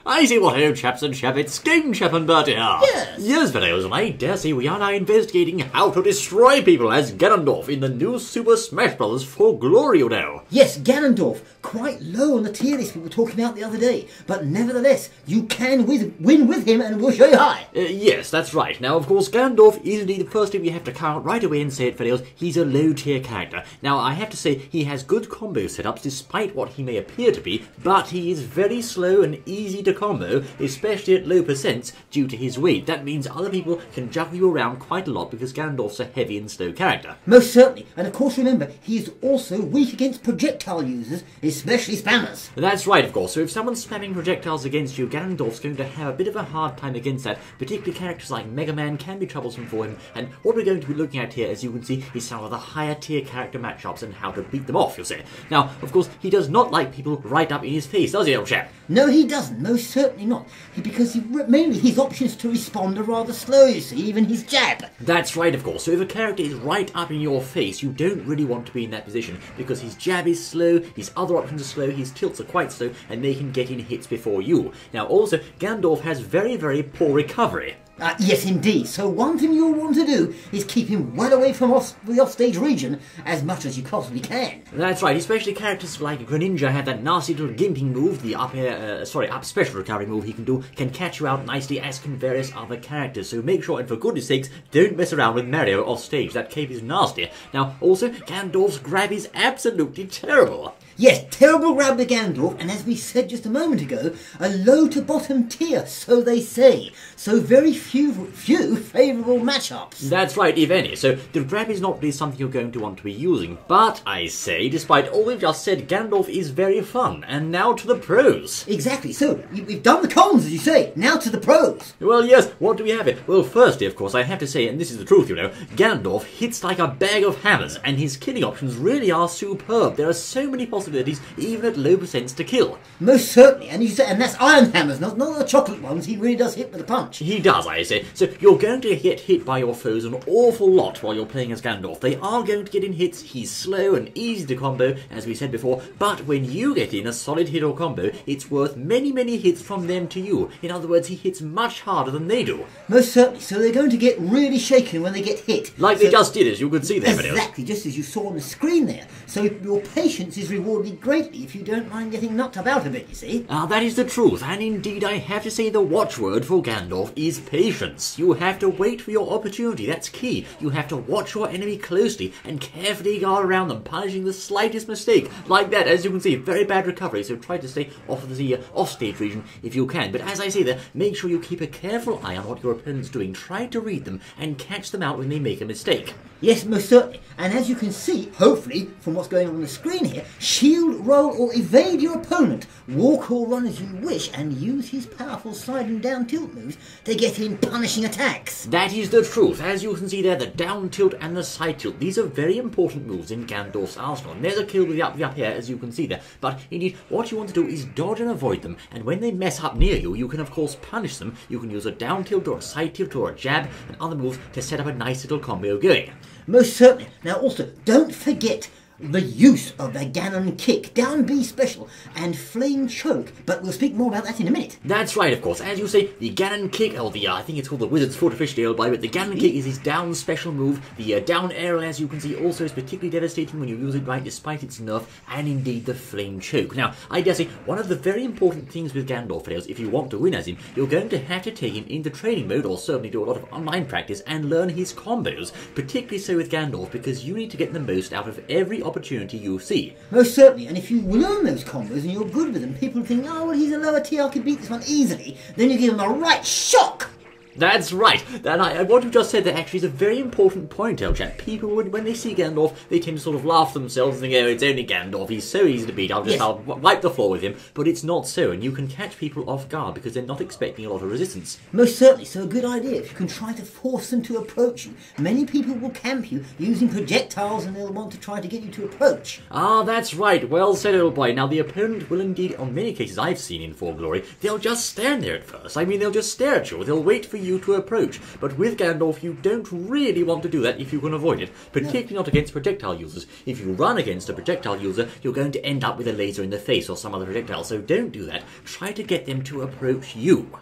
I see what ho, chaps and chappets, Game Chap and Bertie here. Yes. Yes, fellows, and I dare say we are now investigating how to destroy people as Ganondorf in the new Super Smash Bros. For Glory, you know. Yes, Ganondorf, quite low on the tier list we were talking about the other day, but nevertheless, you can win with him and we'll show you high. Yes, that's right. Now, of course, Ganondorf is indeed the first thing we have to count right away and say it, fellows. He's a low-tier character. Now, I have to say, he has good combo setups despite what he may appear to be, but he is very slow and easy to combo, especially at low percents due to his weight. That means other people can juggle you around quite a lot because Ganondorf's a heavy and slow character. Most certainly, and of course remember, he is also weak against projectile users, especially spammers. That's right, of course. So if someone's spamming projectiles against you, Ganondorf's going to have a bit of a hard time against that. Particularly characters like Mega Man can be troublesome for him, and what we're going to be looking at here, as you can see, is some of the higher tier character matchups and how to beat them off, you'll say. Now, of course, he does not like people right up in his face, does he, old chap? No, he doesn't. Most certainly not. Because mainly his options to respond are rather slow, you see, even his jab. That's right, of course. So if a character is right up in your face, you don't really want to be in that position because his jab is slow, his other options are slow, his tilts are quite slow, and they can get in hits before you. Now, also, Ganondorf has very, very poor recovery. Yes, indeed. So one thing you'll want to do is keep him well away from the offstage region as much as you possibly can. That's right, especially characters like Greninja have that nasty little gimping move, the up special recovery move he can catch you out nicely, as can various other characters. So make sure, and for goodness sakes, don't mess around with Mario off stage. That cape is nasty. Now, also, Ganondorf's grab is absolutely terrible. Yes, terrible grab with Ganondorf, and as we said just a moment ago, a low to bottom tier, so they say. So very few favourable matchups. That's right, if any. So the grab is not really something you're going to want to be using. But, I say, despite all we've just said, Ganondorf is very fun. And now to the pros. Exactly, so we've done the cons, as you say. Now to the pros. Well, yes, what do we have here? Well, firstly, of course, I have to say, and this is the truth, you know, Ganondorf hits like a bag of hammers, and his killing options really are superb. There are so many possibilities, even at low percents, to kill. Most certainly, and that's iron hammers, not the chocolate ones. He really does hit with a punch. He does, I say. So you're going to get hit by your foes an awful lot while you're playing as Ganondorf. They are going to get in hits. He's slow and easy to combo, as we said before, but when you get in a solid hit or combo, it's worth many, many hits from them to you. In other words, he hits much harder than they do. Most certainly, so they're going to get really shaken when they get hit. Like they just did, as you could see there. Exactly, just as you saw on the screen there. So your patience is rewarded greatly if you don't mind getting knocked about a bit, you see. That is the truth, and indeed I have to say the watchword for Ganondorf is patience. You have to wait for your opportunity, that's key. You have to watch your enemy closely and carefully guard around them, punishing the slightest mistake. Like that, as you can see, very bad recovery, so try to stay off of the offstage region if you can. But as I say there, make sure you keep a careful eye on what your opponent's doing. Try to read them and catch them out when they make a mistake. Yes, most certainly. And as you can see, hopefully, from what's going on the screen here, shield, roll or evade your opponent, walk or run as you wish, and use his powerful side and down tilt moves to get in punishing attacks. That is the truth. As you can see there, the down tilt and the side tilt. These are very important moves in Ganondorf's arsenal. And there's a kill with the up here, as you can see there. But indeed, what you want to do is dodge and avoid them. And when they mess up near you, you can of course punish them. You can use a down tilt or a side tilt or a jab and other moves to set up a nice little combo going. Most certainly. Now also, don't forget the use of the Ganon kick, down B special, and flame choke, but we'll speak more about that in a minute. That's right, of course. As you say, the Ganon kick, or I think it's called the Wizard's Foot officially, but the Ganon kick is his down special move. The down aerial, as you can see, also is particularly devastating when you use it right, despite its nerf, and indeed the flame choke. Now, I dare say, one of the very important things with Ganondorf, if you want to win as him, you're going to have to take him into training mode, or certainly do a lot of online practice, and learn his combos, particularly so with Ganondorf, because you need to get the most out of every opportunity you see. Most certainly, and if you learn those combos and you're good with them, people think, oh, well, he's a lower tier, I can beat this one easily. Then you give him a right shock. That's right. And what you just said there actually is a very important point, Elchap. People, when they see Ganondorf, they tend to sort of laugh themselves and think, oh, it's only Ganondorf, he's so easy to beat, I'll wipe the floor with him. But it's not so, and you can catch people off guard because they're not expecting a lot of resistance. Most certainly, so a good idea. If you can try to force them to approach you, many people will camp you using projectiles and they'll want to try to get you to approach. That's right. Well said, old boy. Now, the opponent will indeed, on many cases I've seen in For Glory, they'll just stand there at first. I mean, they'll just stare at you. They'll wait for you you to approach. But with Ganondorf, you don't really want to do that if you can avoid it, particularly not against projectile users. If you run against a projectile user, you're going to end up with a laser in the face or some other projectile, so don't do that. Try to get them to approach you.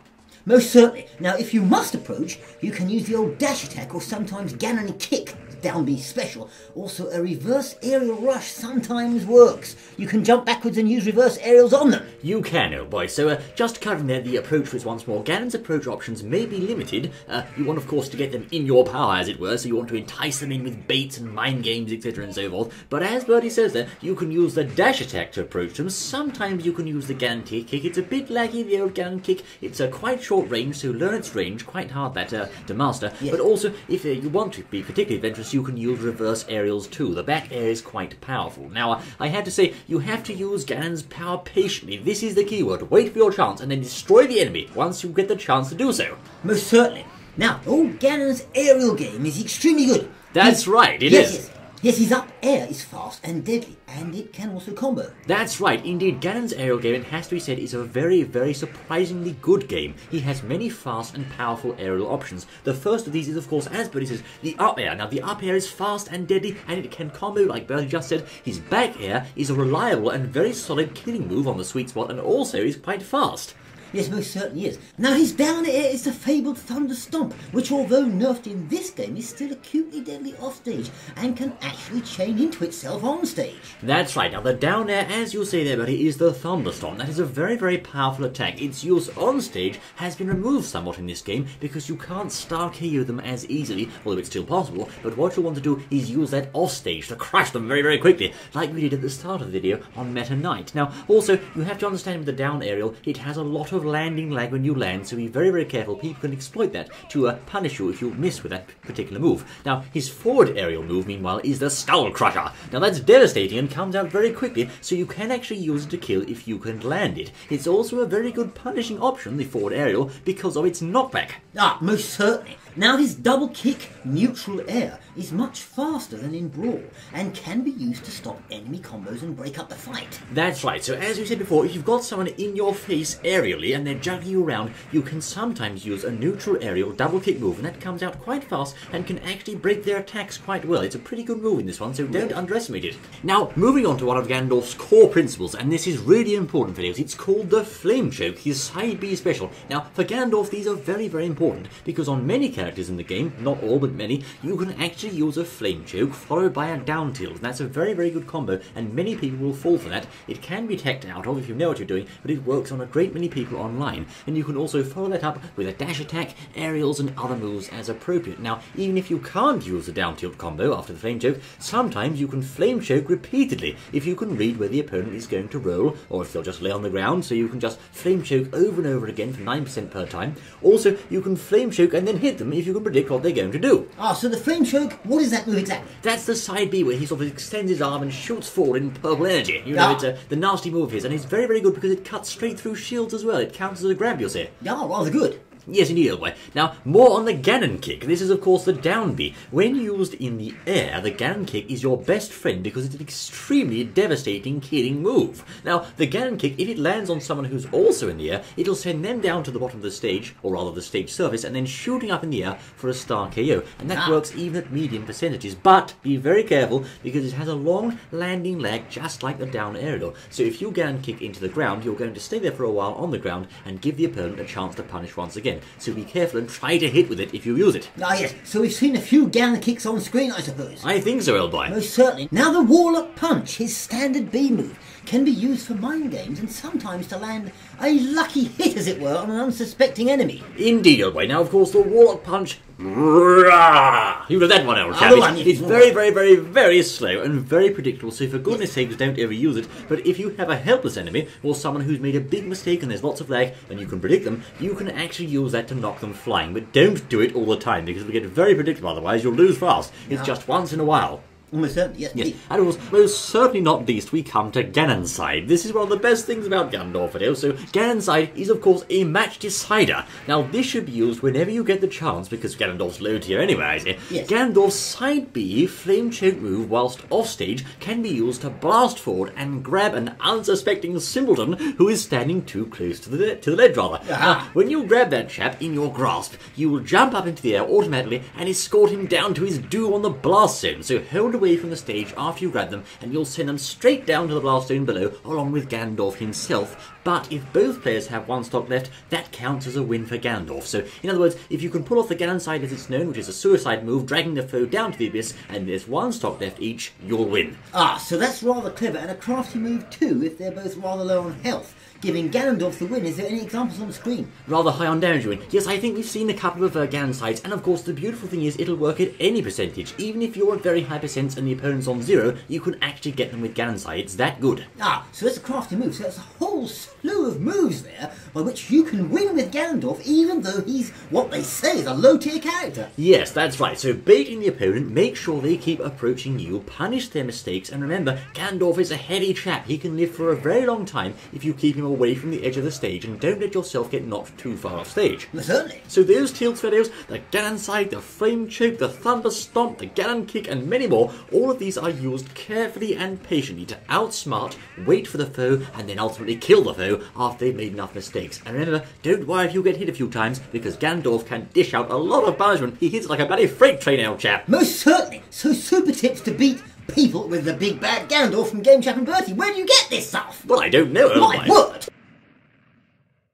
Most certainly. Now, if you must approach, you can use the old dash attack or sometimes Ganon kick, down B special. Also, a reverse aerial rush sometimes works. You can jump backwards and use reverse aerials on them. You can, old boy. So, just covering there the approach routes once more. Ganon's approach options may be limited. You want, of course, to get them in your power, as it were, so you want to entice them in with baits and mind games, etc. and so forth. But as Birdie says there, you can use the dash attack to approach them. Sometimes you can use the Ganon kick. It's a bit laggy, the old Ganon kick. It's a quite short range, so learn its range, quite hard that to master. Yes. But also, if you want to be particularly adventurous, you can use reverse aerials too. The back air is quite powerful. Now, I had to say, you have to use Ganon's power patiently. This is the keyword. Wait for your chance and then destroy the enemy once you get the chance to do so. Most certainly. Now, old Ganon's aerial game is extremely good. That's right, it is. Yes, his up air is fast and deadly, and it can also combo. That's right, indeed. Ganon's aerial game, it has to be said, is a very, very surprisingly good game. He has many fast and powerful aerial options. The first of these is, of course, as Bertie says, the up air. Now, the up air is fast and deadly, and it can combo, like Bertie just said. His back air is a reliable and very solid killing move on the sweet spot, and also is quite fast. Yes, most certainly is. Now, his down air is the fabled Thunder Stomp, which, although nerfed in this game, is still acutely deadly offstage and can actually chain into itself on stage. That's right. Now, the down air, as you say there, Bertie, is the Thunder Stomp. That is a very, very powerful attack. Its use on stage has been removed somewhat in this game because you can't star KO them as easily, although it's still possible. But what you want to do is use that off stage to crush them very, very quickly, like we did at the start of the video on Meta Knight. Now, also, you have to understand with the down aerial, it has a lot of landing lag when you land, so be very, very careful. People can exploit that to punish you if you miss with that particular move. Now, his forward aerial move, meanwhile, is the Skull Crusher. Now, that's devastating and comes out very quickly, so you can actually use it to kill if you can land it. It's also a very good punishing option, the forward aerial, because of its knockback. Ah, most certainly. Now, his double kick neutral air is much faster than in Brawl and can be used to stop enemy combos and break up the fight. That's right. So as we said before, if you've got someone in your face aerially and they're juggling you around, you can sometimes use a neutral aerial double kick move, and that comes out quite fast and can actually break their attacks quite well. It's a pretty good move in this one, so don't underestimate it. Now, moving on to one of Ganondorf's core principles, and this is really important videos, it's called the Flame Choke, his side B special. Now, for Ganondorf, these are very, very important, because on many characters in the game, not all but many, you can actually use a Flame Choke followed by a down tilt, and that's a very, very good combo, and many people will fall for that. It can be teched out of if you know what you're doing, but it works on a great many people online, and you can also follow that up with a dash attack, aerials, and other moves as appropriate. Now, even if you can't use the down tilt combo after the Flame Choke, sometimes you can Flame Choke repeatedly if you can read where the opponent is going to roll, or if they'll just lay on the ground, so you can just Flame Choke over and over again for 9% per time. Also, you can Flame Choke and then hit them if you can predict what they're going to do. Ah, so the Flame Choke, what is that move exactly? That's the side B where he sort of extends his arm and shoots forward in purple energy. You know, it's the nasty move of his, and it's very, very good because it cuts straight through shields as well. It counts as a grab, you'll say. Yeah, rather good. Yes, indeed, old boy. Now, more on the Ganon kick. This is, of course, the down B. When used in the air, the Ganon kick is your best friend because it's an extremely devastating killing move. Now, the Ganon kick, if it lands on someone who's also in the air, it'll send them down to the bottom of the stage, or rather the stage surface, and then shooting up in the air for a star KO. And that works even at medium percentages. But be very careful because it has a long landing lag just like the down aerial. So if you Ganon kick into the ground, you're going to stay there for a while on the ground and give the opponent a chance to punish once again. So be careful and try to hit with it if you use it. Ah, yes. So we've seen a few Ganon kicks on screen, I suppose. I think so, old boy. Most certainly. Now the Warlock Punch, his standard B move, can be used for mind games and sometimes to land a lucky hit, as it were, on an unsuspecting enemy. Indeed, old boy. Now, of course, the Warlock Punch... You know that one, old chap. It's very, very, very, very slow and very predictable, so for goodness sakes, don't ever use it. But if you have a helpless enemy, or someone who's made a big mistake and there's lots of lag, and you can predict them, you can actually use that to knock them flying. But don't do it all the time, because it'll get very predictable otherwise. You'll lose fast. It's just once in a while. Almost certainly, yes. Yes, and of course, most certainly not least, we come to Ganon's side. This is one of the best things about Ganondorf video. So Ganon's side is, of course, a match decider. Now, this should be used whenever you get the chance, because Ganondorf's low tier anyway, I say. Yes. Ganondorf's side B, Flame Choke move, whilst offstage, can be used to blast forward and grab an unsuspecting simpleton who is standing too close to the ledge, rather. Now, when you grab that chap in your grasp, you will jump up into the air automatically and escort him down to his doom on the blast zone. So hold away from the stage after you grab them, and you'll send them straight down to the blast zone below, along with Ganondorf himself. But if both players have one stock left, that counts as a win for Ganondorf. So, in other words, if you can pull off the Ganon side as it's known, which is a suicide move, dragging the foe down to the abyss, and there's one stock left each, you'll win. So that's rather clever, and a crafty move too, if they're both rather low on health. Giving Ganondorf the win. Is there any examples on the screen? Rather high on damage win. Yes, I think we've seen a couple of Ganon sides, and of course the beautiful thing is it'll work at any percentage. Even if you're at very high percents and the opponent's on 0, you can actually get them with Ganon side. It's that good. So that's a crafty move. So that's a whole slew of moves there by which you can win with Ganondorf, even though he's what they say is a low tier character. Yes, that's right. So baiting the opponent, make sure they keep approaching you, punish their mistakes, and remember, Ganondorf is a heavy chap. He can live for a very long time if you keep him away from the edge of the stage and don't let yourself get knocked too far off stage. Certainly. So those Tilt videos, the Ganon side, the Flame Choke, the Thunder Stomp, the Ganon Kick, and many more, all of these are used carefully and patiently to outsmart, wait for the foe, and then ultimately kill the foe after they've made enough mistakes. And remember, don't worry if you get hit a few times, because Ganondorf can dish out a lot of punishment. He hits like a bloody freight train, old chap. Most certainly. So super tips to beat people with the big bad Ganondorf from Game Chap and Bertie. Where do you get this stuff? Well, I don't know, My word!